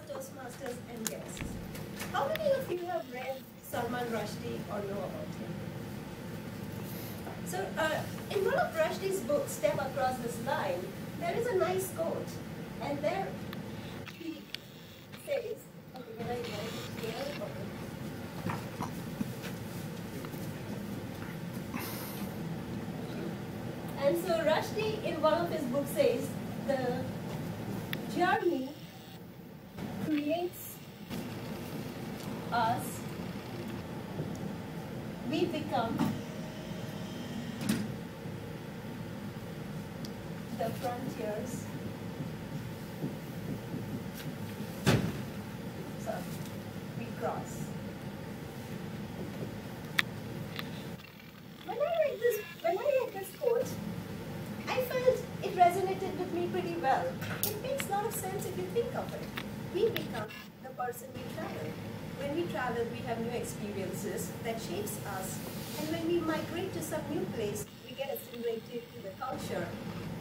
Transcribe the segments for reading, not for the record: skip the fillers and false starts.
Toastmasters and guests. How many of you have read Salman Rushdie or know about him? So, in one of Rushdie's books, Step Across This Line, there is a nice quote. And there he says, okay, can I write it here? Okay. And so Rushdie in one of his books says, the journey creates us, we become the frontiers. So we cross. When I read this quote, I felt it resonated with me pretty well. It makes a lot of sense if you think of it. We become the person we travel. When we travel, we have new experiences that shapes us. And when we migrate to some new place, we get assimilated to the culture.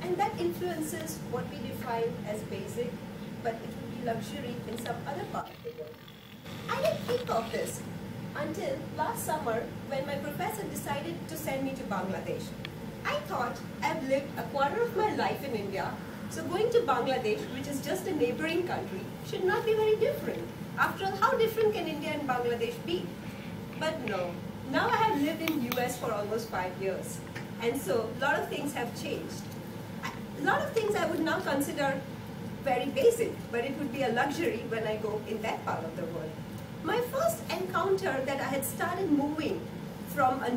And that influences what we define as basic, but it will be luxury in some other part of the world. I didn't think of this until last summer when my professor decided to send me to Bangladesh. I thought I've lived a quarter of my life in India, so going to Bangladesh, which is just a neighboring country, should not be very different. After all, how different can India and Bangladesh be? But no. Now I have lived in US for almost 5 years, and so a lot of things have changed. A lot of things I would now consider very basic, but it would be a luxury when I go in that part of the world. My first encounter that I had started moving from a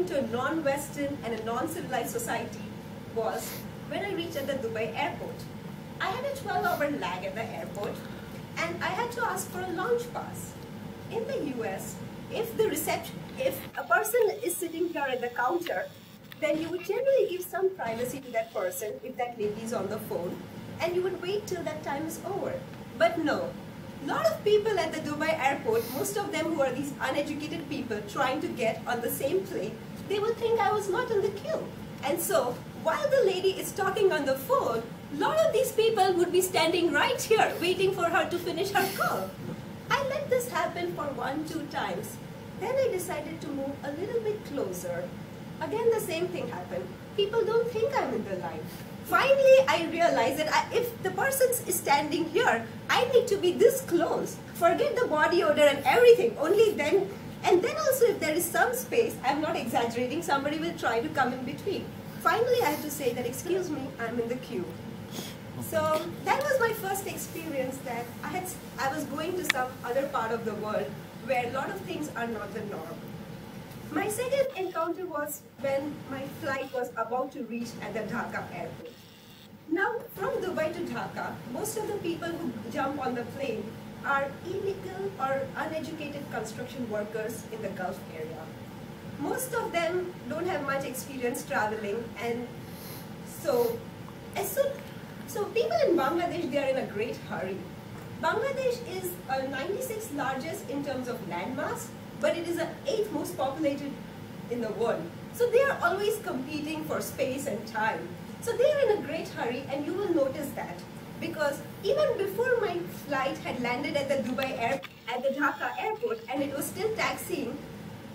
to a non-Western and a non-civilized society was when I reached at the Dubai airport. I had a 12-hour lag at the airport, and I had to ask for a lounge pass. In the US, if a person is sitting here at the counter, then you would generally give some privacy to that person if that lady is on the phone, and you would wait till that time is over. But no. A lot of people at the Dubai airport, most of them who are these uneducated people trying to get on the same plane, they would think I was not in the queue. And so, while the lady is talking on the phone, a lot of these people would be standing right here waiting for her to finish her call. I let this happen for 1-2 times. Then I decided to move a little bit closer. Again, the same thing happened. People don't think I'm in the line. Finally, I realized that if the person is standing here, I need to be this close. Forget the body odor and everything. Only then, and then also if there is some space, I'm not exaggerating, somebody will try to come in between. Finally, I had to say that, excuse me, I'm in the queue. So that was my first experience that I was going to some other part of the world where a lot of things are not the norm. My second encounter was when my flight was about to reach at the Dhaka airport. Now, from Dubai to Dhaka, most of the people who jump on the plane are illegal or uneducated construction workers in the Gulf area. Most of them don't have much experience traveling, and so people in Bangladesh, they are in a great hurry. Bangladesh is 96th largest in terms of landmass, but it is the 8th most populated in the world. So they are always competing for space and time. So they are in a great hurry, and you will notice that. Because even before my flight had landed at the Dhaka airport and it was still taxiing,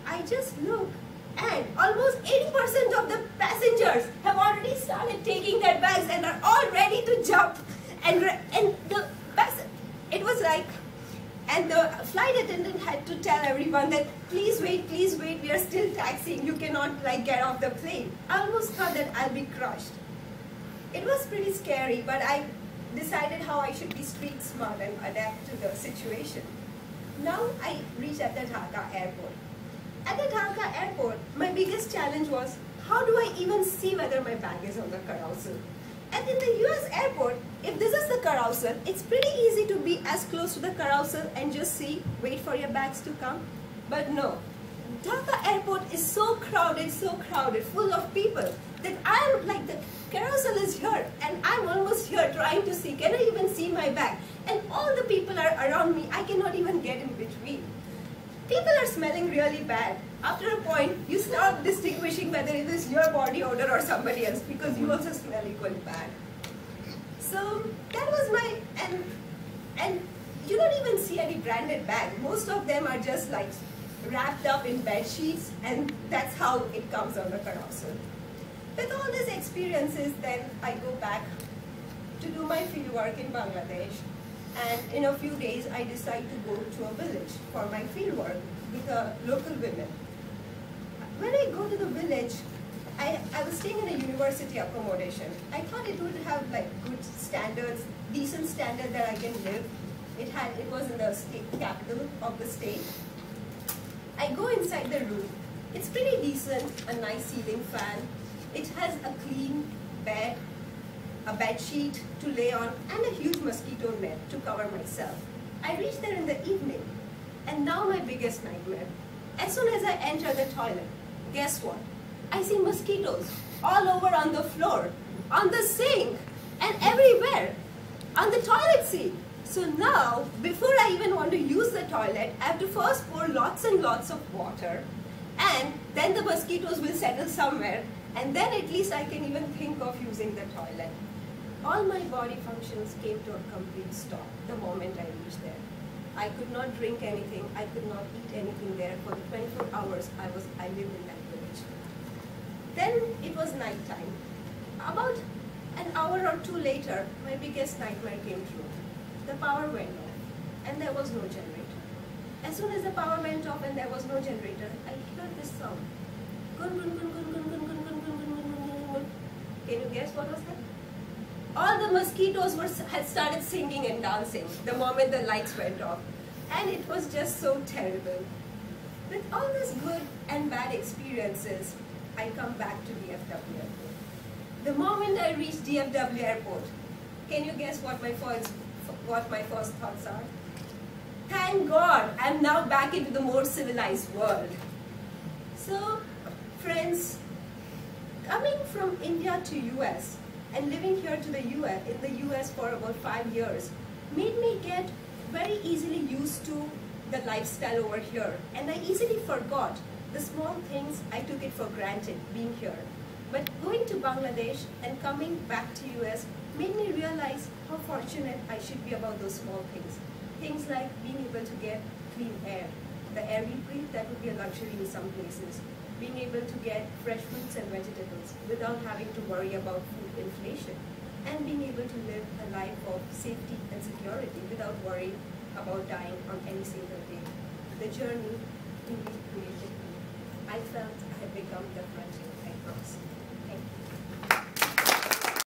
I just looked and almost 80% of the passengers have already started taking their bags and are all ready to jump. And it was like, and the flight attendant had to tell everyone that please wait, we are still taxiing, you cannot get off the plane. I almost thought that I'll be crushed. It was pretty scary, but I decided how I should be street smart and adapt to the situation. Now I reached at the Dhaka airport. At the Dhaka airport, my biggest challenge was, how do I even see whether my bag is on the carousel? And in the US airport, if this is the carousel, it's pretty easy to be as close to the carousel and just wait for your bags to come. But no, Dhaka airport is so crowded, full of people, that I'm like, the carousel is here, and I'm almost here trying to see, can I even see my bag? And all the people are around me, I cannot even get in between. People are smelling really bad. After a point, you start distinguishing whether it is your body odor or somebody else, because you also smell equally bad. So that was and And you don't even see any branded bag. Most of them are just like wrapped up in bed sheets, and that's how it comes on the carousel. With all these experiences, then I go back to do my field work in Bangladesh, and in a few days I decide to go to a village for my field work with local women. When I go to the village, I was staying in a university accommodation. I thought it would have like good standards, decent standard that I can live. It was in the state capital of the state. I go inside the room. It's pretty decent, a nice ceiling fan. It has a clean bed, a bed sheet to lay on, and a huge mosquito net to cover myself. I reach there in the evening, and now my biggest nightmare. As soon as I enter the toilet, guess what? I see mosquitoes all over on the floor, on the sink, and everywhere, on the toilet seat. So now, before I even want to use the toilet, I have to first pour lots and lots of water, and then the mosquitoes will settle somewhere, and then at least I can even think of using the toilet. All my body functions came to a complete stop the moment I reached there. I could not drink anything, I could not eat anything there for the 24 hours I lived in that village. Then it was night time. About an hour or two later, my biggest nightmare came true. The power went off, and there was no generator. As soon as the power went off and there was no generator, I heard this sound. Gun, gun, gun, gun, gun, gun, gun, gun, gun, gun, gun, gun, gun. Can you guess what was that? All the mosquitoes had started singing and dancing the moment the lights went off. And it was just so terrible. With all these good and bad experiences, I come back to DFW Airport. The moment I reach DFW Airport, can you guess what my first thoughts are? Thank God, I'm now back into the more civilized world. So, friends, coming from India to US and living here in the US for about 5 years made me get very easily used to the lifestyle over here, and I easily forgot the small things. I took it for granted being here. But going to Bangladesh and coming back to US made me realize how fortunate I should be about those small things. Things like being able to get clean air. The air we breathe, that would be a luxury in some places. Being able to get fresh fruits and vegetables without having to worry about food inflation. And being able to live a life of safety and security without worrying about dying on any single day. The journey indeed created me. I felt I had become the frontier I crossed.